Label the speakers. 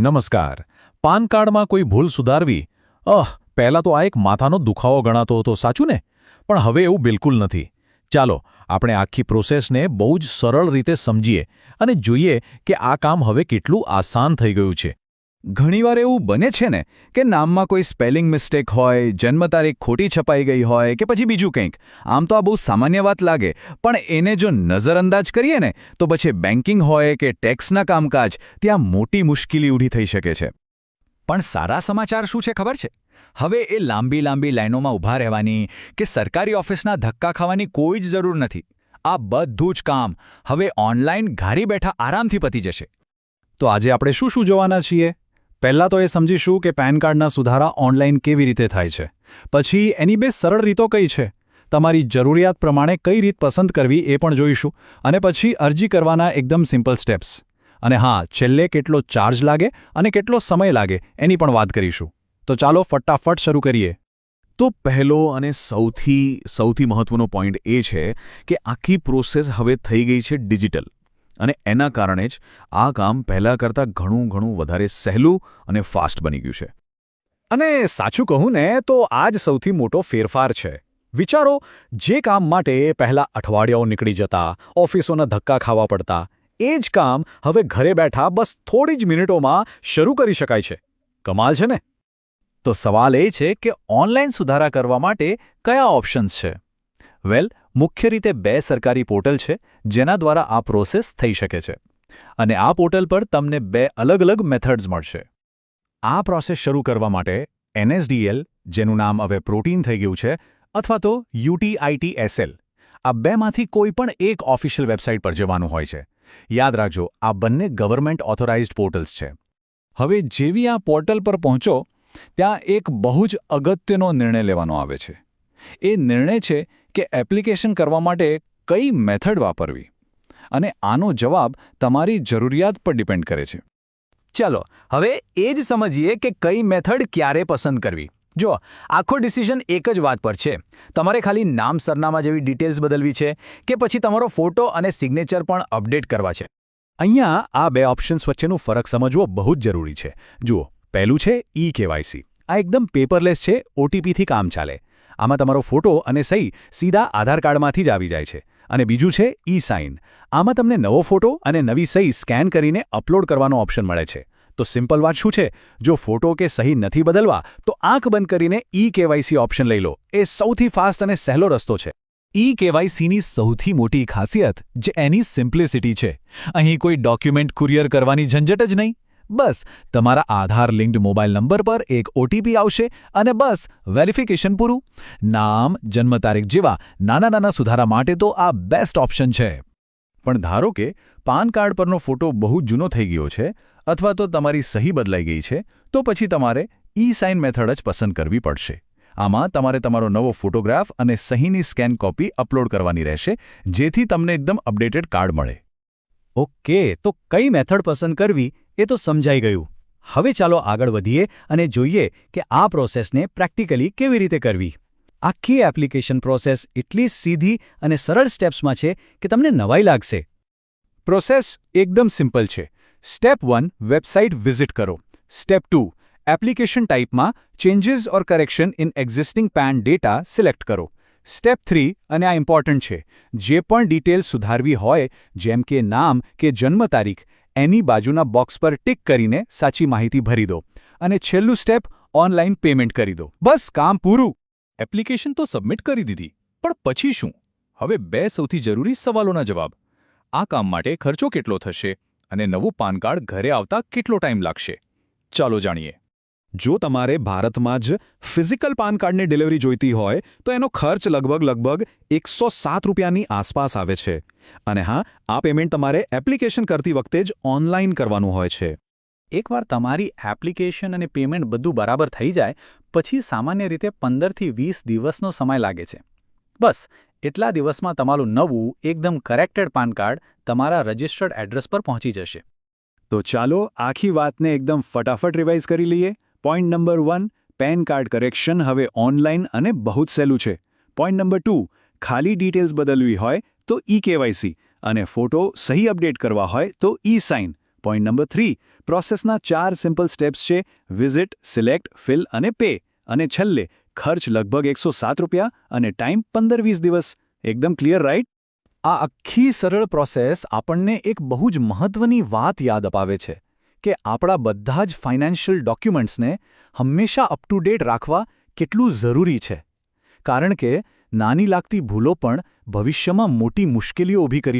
Speaker 1: નમસ્કાર. પાન કાર્ડમાં કોઈ ભૂલ સુધારવી પહેલાં તો આ એક માથાનો દુખાવો ગણાતો હતો, સાચું ને? પણ હવે એવું બિલકુલ નથી. ચાલો આપણે આખી પ્રોસેસને બહુ જ સરળ રીતે સમજીએ અને જોઈએ કે આ કામ હવે કેટલું આસાન થઈ ગયું છે.
Speaker 2: ઘણીવાર એવું બને છે ને કે નામમાં કોઈ સ્પેલિંગ મિસ્ટેક હોય, જન્મ તારીખ ખોટી છપાઈ ગઈ હોય કે પછી બીજું કંઈક. આમ તો આ બહુ સામાન્ય વાત લાગે, પણ એને જો નજરઅંદાજ કરીએ ને તો પછી બેન્કિંગ હોય કે ટેક્સના કામકાજ, ત્યાં મોટી મુશ્કેલી ઊભી થઈ શકે છે. પણ સારા સમાચાર શું છે ખબર છે? હવે એ લાંબી લાંબી લાઈનોમાં ઊભા રહેવાની કે સરકારી ઓફિસના ધક્કા ખાવાની કોઈ જ જરૂર નથી. આ બધું જ કામ હવે ઓનલાઈન ઘરે બેઠા આરામથી પતી જશે.
Speaker 3: તો આજે આપણે શું શું જોવાના છીએ? પહેલાં તો એ સમજીશું કે પેન કાર્ડના સુધારા ઓનલાઈન કેવી રીતે થાય છે. પછી એની બે સરળ રીતો કઈ છે, તમારી જરૂરિયાત પ્રમાણે કઈ રીત પસંદ કરવી એ પણ જોઈશું, અને પછી અરજી કરવાના એકદમ સિમ્પલ સ્ટેપ્સ. અને હા, છેલ્લે કેટલો ચાર્જ લાગે અને કેટલો સમય લાગે એની પણ વાત કરીશું. તો ચાલો ફટાફટ શરૂ કરીએ.
Speaker 1: તો પહેલો અને સૌથી મહત્વનો પોઈન્ટ એ છે કે આખી પ્રોસેસ હવે થઈ ગઈ છે ડિજિટલ, અને એના કારણે જ આ કામ પહેલાં કરતાં ઘણું વધારે સહેલું અને ફાસ્ટ બની ગયું છે.
Speaker 3: અને સાચું કહું ને તો આ જ સૌથી મોટો ફેરફાર છે. વિચારો, જે કામ માટે પહેલાં અઠવાડિયાઓ નીકળી જતા, ઓફિસોના ધક્કા ખાવા પડતા, એ જ કામ હવે ઘરે બેઠા બસ થોડી જ મિનિટોમાં શરૂ કરી શકાય છે. કમાલ છે ને? તો સવાલ એ છે કે ઓનલાઈન સુધારા કરવા માટે કયા ઓપ્શન્સ છે? મુખ્ય રીતે બે સરકારી પોર્ટલ છે જેના દ્વારા આ પ્રોસેસ થઈ શકે છે. અને આ પોર્ટલ પર તમને બે અલગ અલગ મેથડ્સ મળશે. આ પ્રોસેસ શરૂ કરવા માટે NSDL, જેનું નામ હવે પ્રોટીન થઈ ગયું છે, અથવા તો UTITSL, આ બેમાંથી કોઈ પણ એક ઓફિશિયલ વેબસાઇટ પર જવાનું હોય છે. યાદ રાખજો, આ બંને ગવર્મેન્ટ ઓથોરાઇઝ્ડ પોર્ટલ્સ છે. હવે જેવી આ પોર્ટલ પર પહોંચો, ત્યાં એક બહુ જ અગત્યનો નિર્ણય લેવાનો આવે છે. એ નિર્ણય છે કે એપ્લિકેશન કરવા માટે કઈ મેથડ વાપરવી. અને આનો જવાબ તમારી જરૂરિયાત પર ડિપેન્ડ કરે છે.
Speaker 2: ચાલો હવે એ જ સમજીએ કે કઈ મેથડ ક્યારે પસંદ કરવી. જો આખો ડિસિઝન એક જ વાત પર છે. તમારે ખાલી નામ, સરનામા જેવી ડિટેલ્સ બદલવી છે કે પછી તમારો ફોટો અને સિગ્નેચર પણ અપડેટ કરવા છે.
Speaker 3: અહીંયા આ બે ઓપ્શન્સ વચ્ચેનો ફરક સમજવો બહુ જ જરૂરી છે. જુઓ, પહેલું છે eKYC. આ એકદમ પેપરલેસ છે, OTPથી કામ ચાલે. આમાં તમારો ફોટો અને સહી સીધા આધાર કાર્ડમાંથી જ આવી જાય છે. અને બીજું છે e-સાઇન. આમાં તમને નવો ફોટો અને નવી સહી સ્કેન કરીને અપલોડ કરવાનો ઓપ્શન મળે છે. તો સિમ્પલ વાત શું છે? જો ફોટો કે સહી નથી બદલવા, તો આંખ બંધ કરીને eKYC ઓપ્શન લઈ લો. એ સૌથી ફાસ્ટ અને સહેલો રસ્તો છે. eKYCની સૌથી મોટી ખાસિયત જે એની સિમ્પ્લિસિટી છે. અહીં કોઈ ડોક્યુમેન્ટ કુરિયર કરવાની ઝંઝટ જ નહીં. બસ તમારા આધાર લિંક્ડ મોબાઈલ નંબર પર એક OTP આવશે અને બસ વેરિફિકેશન પૂરું. નામ, જન્મ તારીખ જેવા નાના સુધારા માટે તો આ બેસ્ટ ઓપ્શન છે. પણ ધારો કે પાન કાર્ડ પરનો ફોટો બહુ જૂનો થઈ ગયો છે, અથવા તો તમારી સહી બદલાઈ ગઈ છે, તો પછી તમારે e-સાઇન મેથડ જ પસંદ કરવી પડશે. આમાં તમારે તમારો નવો ફોટોગ્રાફ અને સહીની સ્કેન કોપી અપલોડ કરવાની રહેશે, જેથી તમને એકદમ અપડેટેડ કાર્ડ મળે. ઓકે, તો કઈ મેથડ પસંદ કરવી એ તો સમજાઈ ગયું. હવે ચાલો આગળ વધીએ અને જોઈએ કે આ પ્રોસેસને પ્રેક્ટિકલી કેવી રીતે કરવી. આખી એપ્લિકેશન પ્રોસેસ એટલી સીધી અને સરળ સ્ટેપ્સમાં છે કે તમને નવાઈ લાગશે. પ્રોસેસ એકદમ સિમ્પલ છે. સ્ટેપ 1, વેબસાઇટ વિઝિટ કરો. સ્ટેપ 2, એપ્લિકેશન ટાઈપમાં changes or correction in existing PAN data select કરો. સ્ટેપ 3, અને આ ઇમ્પોર્ટન્ટ છે, જે પણ ડિટેલ સુધારવી હોય, જેમ કે નામ કે જન્મ તારીખ, એની બાજુના બોક્સ પર ટિક કરીને સાચી માહિતી ભરી દો. અને છેલ્લું સ્ટેપ, ઓનલાઈન પેમેન્ટ કરી દો. બસ કામ પૂરું. એપ્લિકેશન તો સબમિટ કરી દીધી, પણ પછી શું? હવે બે સૌથી જરૂરી સવાલોના જવાબ. આ કામ માટે ખર્ચો કેટલો થશે અને નવું પાન કાર્ડ ઘરે આવતા કેટલો ટાઈમ લાગશે? ચાલો જાણીએ. જો તમારે ભારતમાં જ ફિઝિકલ પાન કાર્ડની ડિલિવરી જોઈતી હોય તો એનો ખર્ચ લગભગ 107 રૂપિયાની આસપાસ આવે છે. અને હા, આ પેમેન્ટ તમારે એપ્લિકેશન કરતી વખતે જ ઓનલાઈન કરવાનું હોય છે. એકવાર તમારી એપ્લિકેશન અને પેમેન્ટ બધું બરાબર થઈ જાય પછી સામાન્ય રીતે 15થી 20 દિવસનો સમય લાગે છે. બસ એટલા દિવસમાં તમારું નવું, એકદમ કરેક્ટેડ પાન કાર્ડ તમારા રજિસ્ટર્ડ એડ્રેસ પર પહોંચી જશે. તો ચાલો આખી વાતને એકદમ ફટાફટ રિવાઇઝ કરી લઈએ. Point number 1, PAN card correction હવે ઓનલાઈન અને બહુ જ સહેલું છે. પોઈન્ટ નંબર 2, ખાલી ડિટેલ્સ બદલવી હોય તો eKYC અને ફોટો સહી અપડેટ કરવા હોય તો e-સાઇન. પોઈન્ટ નંબર 3 પ્રોસેસના 4 સિમ્પલ સ્ટેપ્સ છે વિઝિટ, સિલેક્ટ, ફિલ અને પે. અને છેલ્લે ખર્ચ લગભગ ₹107 અને ટાઈમ 15-20 દિવસ. એકદમ ક્લિયર, રાઈટ?
Speaker 1: આ આખી સરળ પ્રોસેસ આપણને એક બહુ જ મહત્વની વાત યાદ અપાવે છે કે આપણા બધા જ ફાઇનાન્શિયલ ડોક્યુમેન્ટ્સને હંમેશા અપ ટુ ડેટ રાખવા કેટલું જરૂરી છે. કારણ કે નાની લાગતી ભૂલો પણ ભવિષ્યમાં મોટી મુશ્કેલીઓ ઊભી કરી શકે